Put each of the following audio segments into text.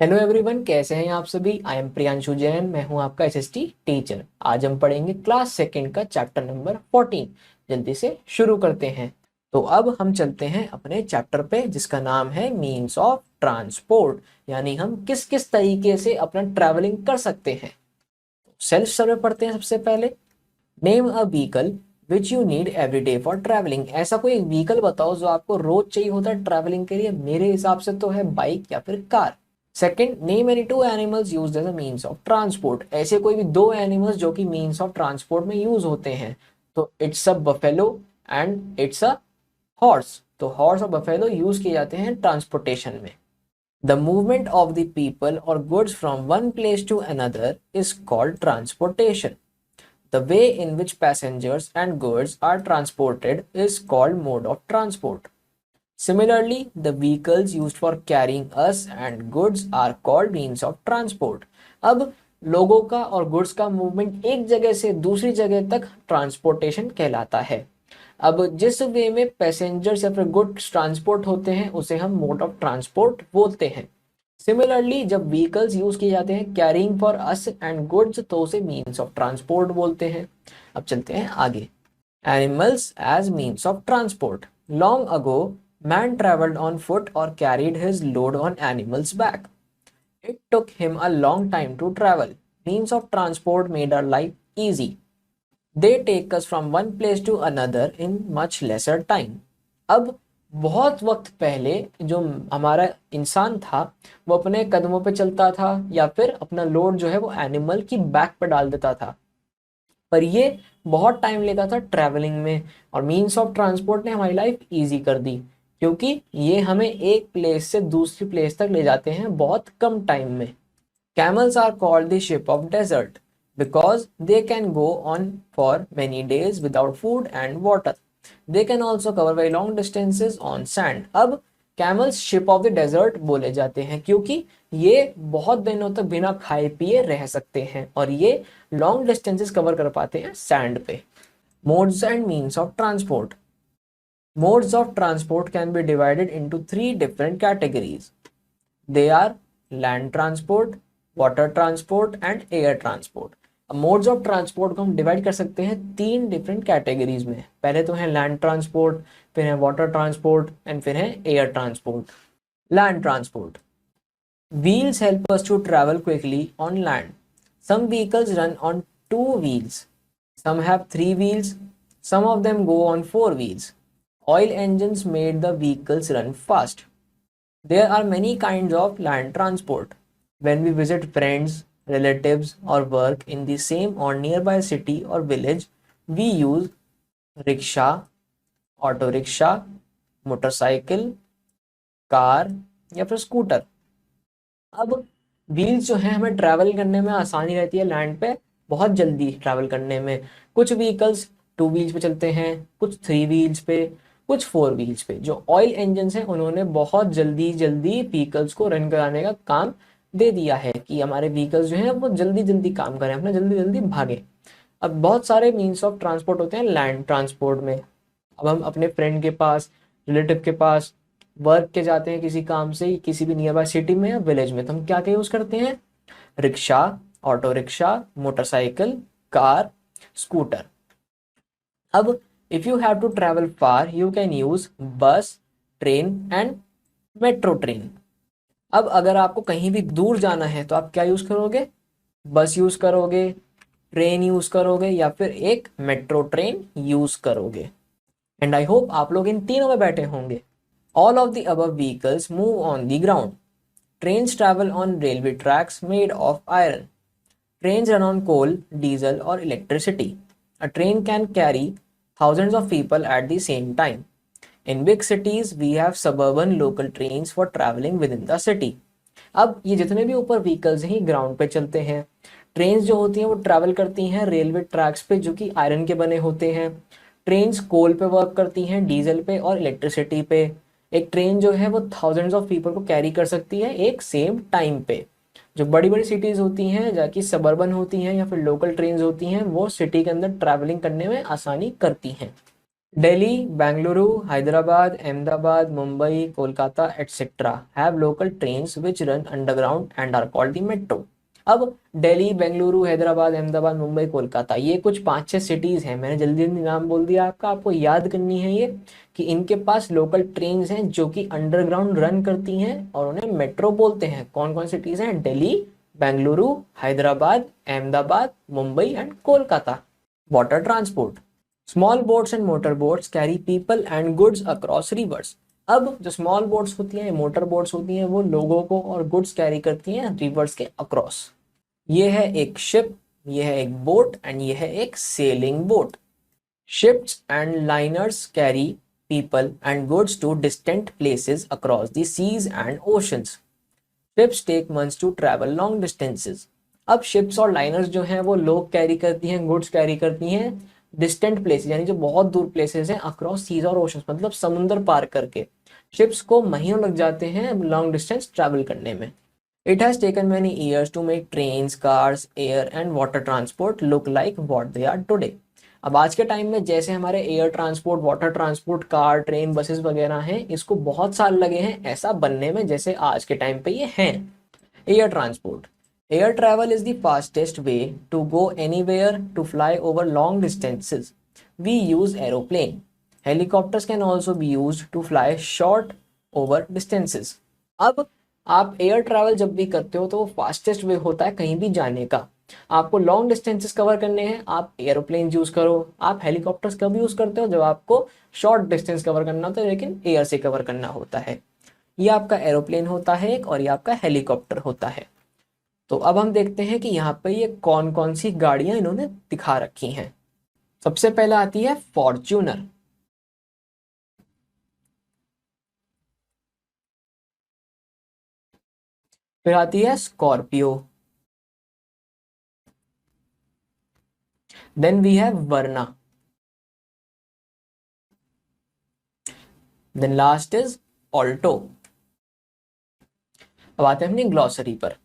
Hello everyone, कैसे हैं आप सभी। आई एम प्रियांशु जैन, मैं हूं आपका एसएसटी टीचर। आज हम पढ़ेंगे क्लास सेकंड का चैप्टर नंबर 14। जल्दी से शुरू करते हैं। तो अब हम चलते हैं अपने चैप्टर पे, जिसका नाम है मीन्स ऑफ ट्रांसपोर्ट, यानी हम किस किस तरीके से अपना ट्रैवलिंग कर सकते हैं। सेल्फ सर्वे पढ़ते हैं सबसे पहले। Name a vehicle which you need every day for travelling. ऐसा कोई एक व्हीकल बताओ जो आपको रोज चाहिए होता है ट्रैवलिंग के लिए। मेरे हिसाब से तो है बाइक या फिर car. Second, name any two animals used as a means of transport. ऐसे कोई भी दो एनिमल्स जो कि मीन्स ऑफ ट्रांसपोर्ट में यूज होते हैं। तो it's a buffalo and it's a horse. तो हॉर्स और बफेलो यूज किए जाते हैं ट्रांसपोर्टेशन में। The movement of the people और goods from one place to another is called transportation. The way in which passengers and goods are transported is called mode of transport. Similarly, the vehicles used for carrying us and goods are called means of transport. अब लोगों का और goods का movement एक जगह से दूसरी जगह तक ट्रांसपोर्टेशन कहलाता है। अब जिस वे में पैसेंजर्स या फिर गुड्स ट्रांसपोर्ट होते हैं उसे हम मोड ऑफ ट्रांसपोर्ट बोलते हैं। सिमिलरली, जब व्हीकल्स यूज किए जाते हैं carrying for us and goods तो उसे मीन्स ऑफ ट्रांसपोर्ट बोलते हैं। अब चलते हैं आगे। Animals as means of transport. Long ago man traveled on foot or carried his load on animals back. It took him a long time to travel. Means of transport made our life easy. They take us from one place to another in much lesser time. अब बहुत वक्त पहले जो हमारा इंसान था वो अपने कदमों पे चलता था या फिर अपना लोड जो है वो एनिमल की बैक पे डाल देता था, पर ये बहुत टाइम लेता था ट्रैवलिंग में। और मीन्स ऑफ ट्रांसपोर्ट ने हमारी लाइफ इजी कर दी, क्योंकि ये हमें एक प्लेस से दूसरी प्लेस तक ले जाते हैं बहुत कम टाइम में। Camels are called the ship of desert because they can go on for many days without food and water. They can also cover very long distances on sand. अब camels ship of the desert बोले जाते हैं क्योंकि ये बहुत दिनों तक बिना खाए पिए रह सकते हैं और ये लॉन्ग डिस्टेंसेस कवर कर पाते हैं सैंड पे। Modes and means of transport. Modes of transport can be divided into three different categories. They are land transport, water transport and air transport. अब मोड्स ऑफ ट्रांसपोर्ट को हम divide कर सकते हैं तीन डिफरेंट कैटेगरीज में। पहले तो है लैंड ट्रांसपोर्ट, फिर है वाटर ट्रांसपोर्ट एंड फिर है air transport. Land transport. Wheels help us to travel quickly on land. Some vehicles run on two wheels, some have three wheels, some of them go on four wheels. Oil engines made the vehicles run fast. There are many kinds of land transport. When we visit friends, relatives, or work in the same or nearby city or village, we use rickshaw, auto rickshaw, motorcycle, car या फिर scooter. अब wheels जो है हमें travel करने में आसानी रहती है लैंड पे, बहुत जल्दी ट्रैवल करने में। कुछ व्हीकल्स टू व्हील्स पे चलते हैं, कुछ थ्री व्हील्स पे, कुछ फोर व्हील्स पे। जो ऑयल इंजन हैं उन्होंने बहुत जल्दी जल्दी व्हीकल्स को रन कराने का काम दे दिया है कि हमारे व्हीकल्स जो हैं वो जल्दी जल्दी काम करें, अपना जल्दी जल्दी भागे। अब बहुत सारे मीन्स ऑफ ट्रांसपोर्ट होते हैं लैंड ट्रांसपोर्ट में। अब हम अपने फ्रेंड के पास, रिलेटिव के पास वर्क के जाते हैं किसी काम से किसी भी नियर बाय सिटी में या विलेज में, तो हम क्या क्या यूज करते हैं? Rickshaw, auto rickshaw, motorcycle, car, scooter. अब if you have to travel far you can use bus, train and metro train. अब अगर आपको कहीं भी दूर जाना है तो आप क्या यूज करोगे? बस यूज करोगे, ट्रेन यूज करोगे या फिर एक मेट्रो ट्रेन यूज करोगे। एंड आई होप आप लोग इन तीनों में बैठे होंगे। All of the above vehicles move on the ground. Trains travel on railway tracks made of iron. Trains run on coal, diesel, or electricity. A train can carry thousands of people at the same time. In big cities, we have suburban local trains for traveling within the city. अब ये जितने भी ऊपर vehicles हैं ground पे चलते हैं। Trains जो होती हैं वो ट्रैवल करती हैं रेलवे ट्रैक्स पे जो कि आयरन के बने होते हैं। ट्रेन्स कोल पे वर्क करती हैं, डीजल पे और इलेक्ट्रिसिटी पे। एक ट्रेन जो है वो थाउजेंड्स ऑफ पीपल को कैरी कर सकती है एक सेम टाइम पे। जो बड़ी बड़ी सिटीज़ होती हैं जाकि सबर्बन होती हैं या फिर लोकल ट्रेन्स होती हैं वो सिटी के अंदर ट्रैवलिंग करने में आसानी करती हैं। Delhi, Bangalore, Hyderabad, Ahmedabad, Mumbai, Kolkata, etc. have local trains which run underground and are called the metro. अब दिल्ली, बेंगलुरु, हैदराबाद, अहमदाबाद, मुंबई, कोलकाता, ये कुछ 5-6 सिटीज हैं। मैंने जल्दी जल्दी नाम बोल दिया आपका, आपको याद करनी है ये कि इनके पास लोकल ट्रेन्स हैं जो कि अंडरग्राउंड रन करती हैं और उन्हें मेट्रो बोलते हैं। कौन कौन सिटीज हैं? Delhi, Bengaluru, Hyderabad, Ahmedabad, Mumbai and Kolkata. Water transport, small boats and motor boats carry people and goods across reverse. अब जो स्मॉल बोट्स होती हैं, मोटर बोट्स होती हैं, वो लोगों को और गुड्स कैरी करती हैं रिवर्स के अक्रॉस। ये है एक शिप, ये है एक बोट एंड ये है एक sailing boat. Ships and liners carry people and goods to distant places across the seas and oceans. Ships take months to travel long distances. अब शिप्स और लाइनर्स जो हैं वो लोग कैरी करती हैं, गुड्स कैरी करती हैं डिस्टेंट प्लेसेस, यानी जो बहुत दूर प्लेसेस हैं, अक्रॉस सीज और ओशंस, मतलब समुद्र पार करके। शिप्स को महीनों लग जाते हैं लॉन्ग डिस्टेंस ट्रैवल करने में। It has taken many years to make trains, cars, air and water transport look like what they are today. अब आज के टाइम में जैसे हमारे air transport, water transport, car, train, buses वगैरह हैं, इसको बहुत साल लगे हैं ऐसा बनने में जैसे आज के टाइम पे ये हैं। Air transport, air travel is the fastest way to go anywhere, to fly over long distances. We use aeroplane. Helicopters can also be use to fly short over distances. अब आप एयर ट्रैवल जब भी करते हो तो वो fastest way होता है कहीं भी जाने का। आपको लॉन्ग डिस्टेंसेस कवर करने हैं, आप एरोप्लेन यूज करो। आप हेलीकॉप्टर्स कब यूज करते हो? जब आपको शॉर्ट डिस्टेंस कवर करना होता है लेकिन एयर से कवर करना होता है। ये आपका एरोप्लेन होता है एक, और ये आपका हेलीकॉप्टर होता है। तो अब हम देखते हैं कि यहाँ पे ये कौन कौन सी गाड़ियां इन्होंने दिखा रखी हैं। सबसे पहले आती है फॉर्च्यूनर, फिर आती है Scorpio, then we have Verna, then last is Alto. अब आते हैं अपनी ग्लॉसरी पर।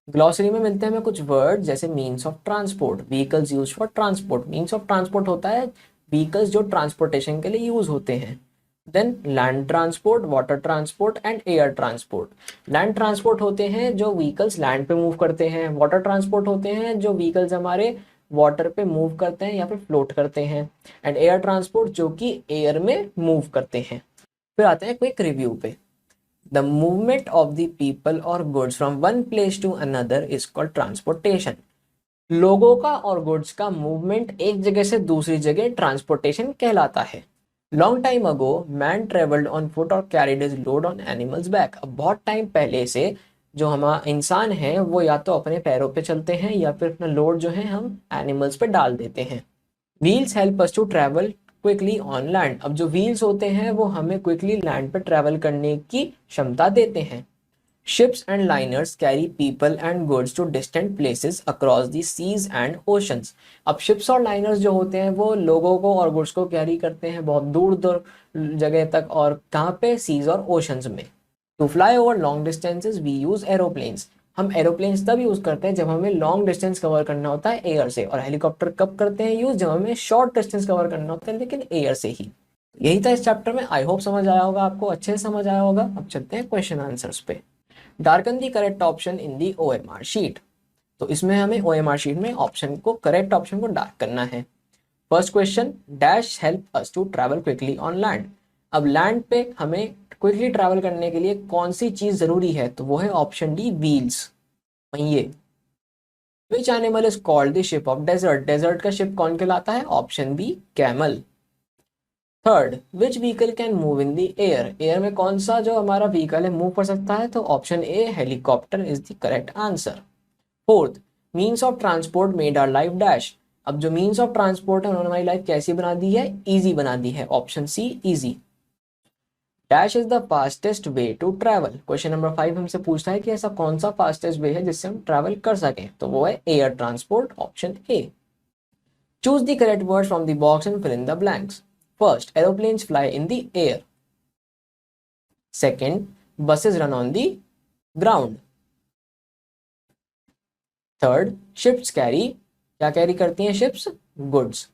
ग्लॉसरी में मिलते हैं हमें कुछ वर्ड जैसे means of transport, vehicles use for transport. Means of transport होता है व्हीकल्स जो ट्रांसपोर्टेशन के लिए यूज होते हैं। Then land transport, water transport and air transport. Land transport होते हैं जो व्हीकल्स लैंड पे मूव करते हैं। वाटर ट्रांसपोर्ट होते हैं जो व्हीकल्स हमारे वाटर पे मूव करते हैं या फिर फ्लोट करते हैं। एंड एयर ट्रांसपोर्ट जो कि एयर में मूव करते हैं। फिर आते हैं क्विक रिव्यू पे। The movement of the people or goods from one place to another is called transportation. लोगों का और गुड्स का मूवमेंट एक जगह से दूसरी जगह ट्रांसपोर्टेशन कहलाता है। Long time ago man travelled on foot और carried his load on animals back. अब बहुत टाइम पहले से जो हमारा इंसान है वो या तो अपने पैरों पे चलते हैं या फिर अपना लोड जो है हम एनिमल्स पे डाल देते हैं। Wheels help us to travel quickly on land. अब जो व्हील्स होते हैं वो हमें क्विकली लैंड पर ट्रैवल करने की क्षमता देते हैं। Ships and liners carry people and goods to distant places across the seas and oceans. अब शिप्स और लाइनर्स जो होते हैं वो लोगों को और गुड्स को कैरी करते हैं बहुत दूर दूर जगह तक, और कहाँ पे? सीज और ओशंस में। To fly over long distances we use aeroplanes. हम एरोप्लेन्स तब यूज करते हैं जब हमें लॉन्ग डिस्टेंस कवर करना होता है एयर से, और हेलीकॉप्टर कब करते हैं यूज? जब हमें शॉर्ट डिस्टेंस कवर करना होता है लेकिन एयर से ही। यही था इस चैप्टर में। आई होप समझ आया होगा आपको, अच्छे से समझ आया होगा। अब चलते हैं क्वेश्चन आंसर्स पे। Darken the correct option in the OMR sheet. तो इसमें हमें OMR शीट में ऑप्शन को, करेक्ट ऑप्शन को डार्क करना है। First question, dash help us to travel quickly on land. अब लैंड पे हमें क्विकली ट्रैवल करने के लिए कौन सी चीज जरूरी है? तो वो है ऑप्शन डी, व्हील्स, पहिए। Which animal is called the ship of desert. Desert का शिप कौन कहलाता है? Option B, camel. Third, which vehicle can move in the air. Air में कौन सा जो हमारा व्हीकल है मूव कर सकता है? तो option A, helicopter is the correct answer. Fourth, means of transport made our life dash. अब जो मीन्स ऑफ ट्रांसपोर्ट है उन्होंने हमारी लाइफ कैसी बना दी है? इजी बना दी है। Option C, easy. Dash is the fastest way to travel. Question number 5 हमसे पूछता है कि ऐसा कौन सा फास्टेस्ट वे है जिससे हम ट्रैवल कर सकें? तो वो है air transport, option A. Choose the correct word from the box and fill in the blanks. First, aeroplanes fly in the air. Second, buses run on the ground. Third, ships carry, क्या carry करती हैं ships? Goods.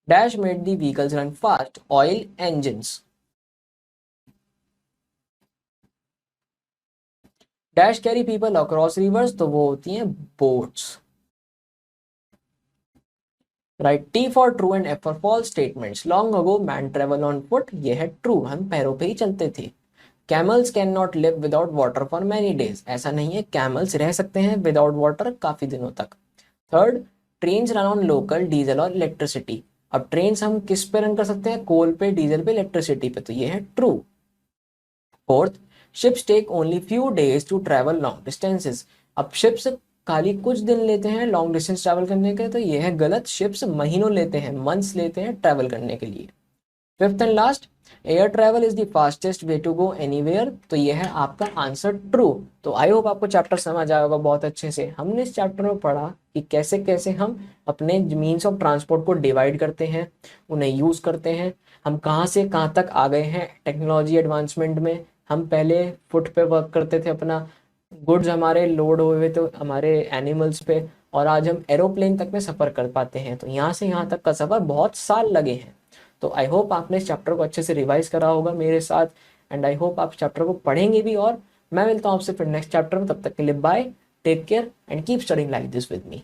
Dash made the vehicles run fast, oil engines. Dash carry people across rivers, तो वो होती हैं boats. Write, T for true and F for false statements. Long ago man travel on foot, ये है true, हम पैरों पे ही चलते थे. Camels can not live without water for many days, ऐसा नहीं है, कैमल्स रह सकते हैं विदाउट वाटर काफी दिनों तक. Third, trains run on local diesel और इलेक्ट्रिसिटी. अब ट्रेन्स हम किस पे रन कर सकते हैं, कोल पे, डीजल पे, इलेक्ट्रिसिटी पे, तो ये है true. Fourth, ships take only few days to travel long distances. अब शिप्स खाली कुछ दिन लेते हैं लॉन्ग डिस्टेंस ट्रैवल करने के, तो ये है गलत, शिप्स महीनों लेते हैं, मंथ्स लेते हैं ट्रैवल करने के लिए. Fifth and last, air travel is the fastest way to go anywhere, तो ये है आपका आंसर ट्रू. तो आई होप आपको चैप्टर समझ आया होगा बहुत अच्छे से. हमने इस चैप्टर में पढ़ा कि कैसे कैसे हम अपने मीन्स ऑफ ट्रांसपोर्ट को डिवाइड करते हैं, उन्हें यूज़ करते हैं, हम कहाँ से कहाँ तक आ गए हैं टेक्नोलॉजी एडवांसमेंट में. हम पहले फुट पे वर्क करते थे, अपना गुड्स हमारे लोड हुए हुए तो हमारे एनिमल्स पे, और आज हम एरोप्लेन तक में सफ़र कर पाते हैं. तो यहाँ से यहाँ तक का सफ़र बहुत साल लगे हैं. तो आई होप आपने इस चैप्टर को अच्छे से रिवाइज करा होगा मेरे साथ, एंड आई होप आप चैप्टर को पढ़ेंगे भी. और मैं मिलता हूँ आपसे फिर नेक्स्ट चैप्टर में, तब तक के लिए bye, take care and keep studying like this with me.